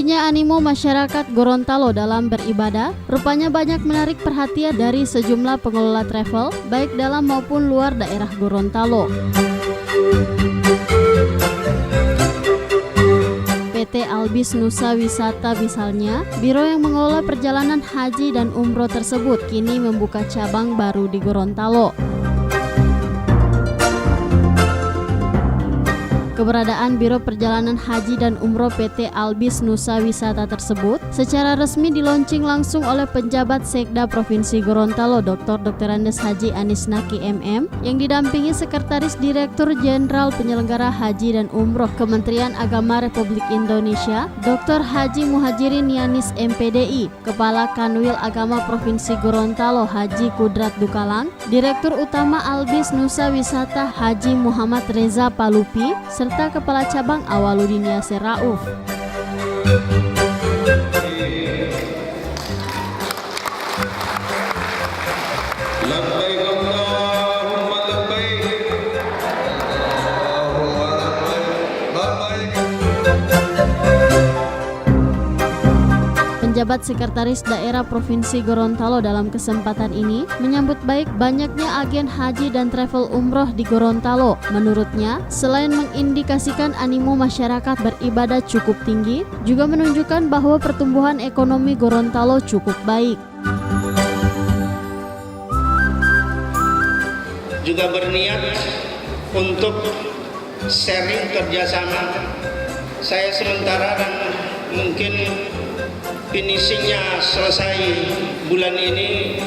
Tingginya animo masyarakat Gorontalo dalam beribadah rupanya banyak menarik perhatian dari sejumlah pengelola travel, baik dalam maupun luar daerah Gorontalo. PT Albis Nusa Wisata misalnya, biro yang mengelola perjalanan haji dan umroh tersebut kini membuka cabang baru di Gorontalo. Keberadaan Biro Perjalanan Haji dan Umroh PT Albis Nusa Wisata tersebut secara resmi dilaunching langsung oleh penjabat Sekda Provinsi Gorontalo Dr. Andes Haji Anis Naki MM yang didampingi Sekretaris Direktur Jenderal Penyelenggara Haji dan Umroh Kementerian Agama Republik Indonesia Dr. Haji Muhajirin Yanis MPDI, Kepala Kanwil Agama Provinsi Gorontalo Haji Kudrat Dukalang, Direktur Utama Albis Nusa Wisata Haji Muhammad Reza Palupi, serta Kepala Cabang Awaludin Yasir Rauf. Penjabat Sekretaris Daerah Provinsi Gorontalo dalam kesempatan ini menyambut baik banyaknya agen haji dan travel umroh di Gorontalo. Menurutnya, selain mengindikasikan animo masyarakat beribadah cukup tinggi, juga menunjukkan bahwa pertumbuhan ekonomi Gorontalo cukup baik. Juga berniat untuk sharing kerjasama. Saya sementara dan mungkin finishingnya selesai bulan ini,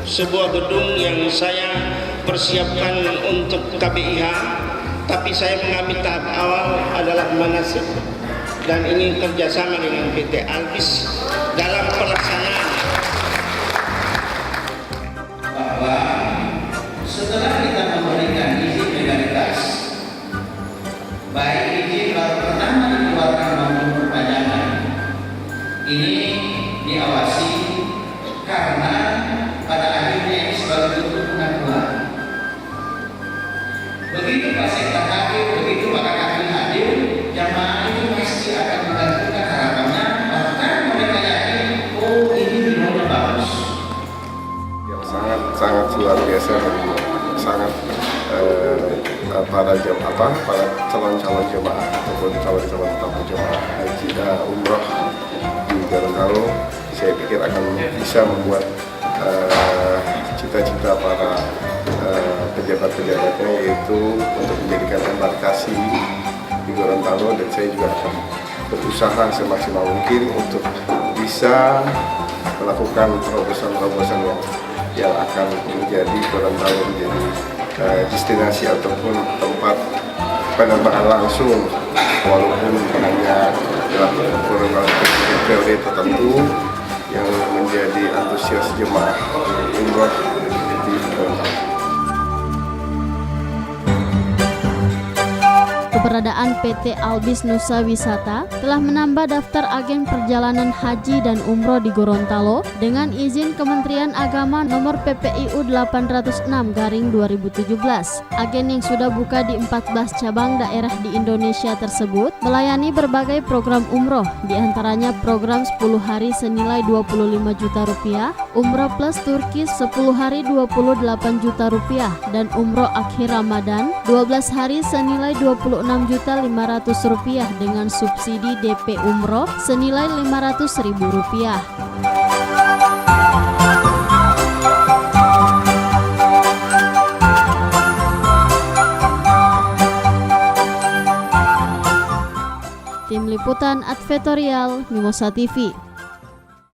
sebuah gedung yang saya persiapkan untuk KBIH, tapi saya mengambil tahap awal adalah manasik dan ini kerjasama dengan PT Albis dalam pelaksanaan. Bahwa setelah kita memberikan izin legalitas, baik izin baru pertama dikeluarkan maupun perpanjangan, ini diawasi karena pada akhirnya ini sebagai bentuk pengakuan. Begitu Pak Sekda hadir, begitu Pak Kakak hadir, jamaah itu pasti akan menentukan harapannya, bahkan mereka yakin, oh ini binonya bagus. Yang sangat luar biasa dan sangat para calon-calon jemaah ataupun calon-calon tamu jemaah haji dan umroh di Gorontalo, saya pikir akan bisa membuat cita-cita para pejabat-pejabatnya, yaitu untuk menjadikan embarkasi di Gorontalo, dan saya juga akan berusaha semaksimal mungkin untuk bisa melakukan terobosan-terobosan yang akan menjadi Gorontalo menjadi destinasi ataupun tempat penerbangan langsung, walaupun hanya dalam periode tertentu yang menjadi antusias jemaah umroh di Gorontalo. Keberadaan PT Albis Nusa Wisata telah menambah daftar agen perjalanan haji dan umroh di Gorontalo dengan izin Kementerian Agama nomor PPIU 806/2017. Agen yang sudah buka di 14 cabang daerah di Indonesia tersebut melayani berbagai program umroh, diantaranya program 10 hari senilai 25 juta rupiah, umroh plus Turki 10 hari 28 juta rupiah, dan umroh akhir Ramadan 12 hari senilai 26.500.000 rupiah dengan subsidi DP umroh senilai Rp500.000. Tim Liputan Advertorial Mimosa TV.